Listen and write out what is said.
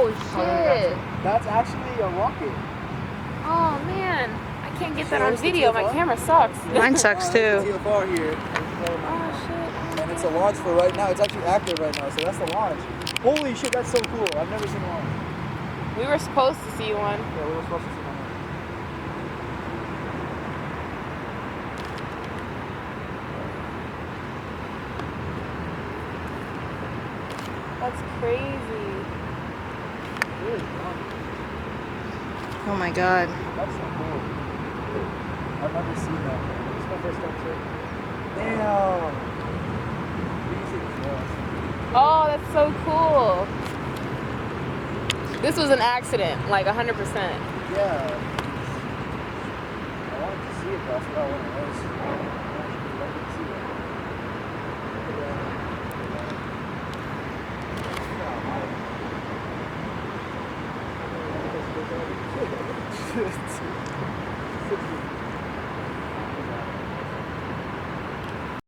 Oh shit! That's actually a rocket. Oh man, I can't get that on video. My camera sucks. Mine sucks too. TFR here. Oh shit! And it's a launch for right now. It's actually active right now, so that's the launch. Holy shit, that's so cool. I've never seen one. We were supposed to see one. Yeah, we were supposed to see one. That's crazy. Really fun. Oh my god. That's so cool. I've never seen that. It's my first time seeing it. Damn. Oh, that's so cool. This was an accident, like 100%. Yeah. I wanted to see it, but I forgot what it was. I wanted to see it.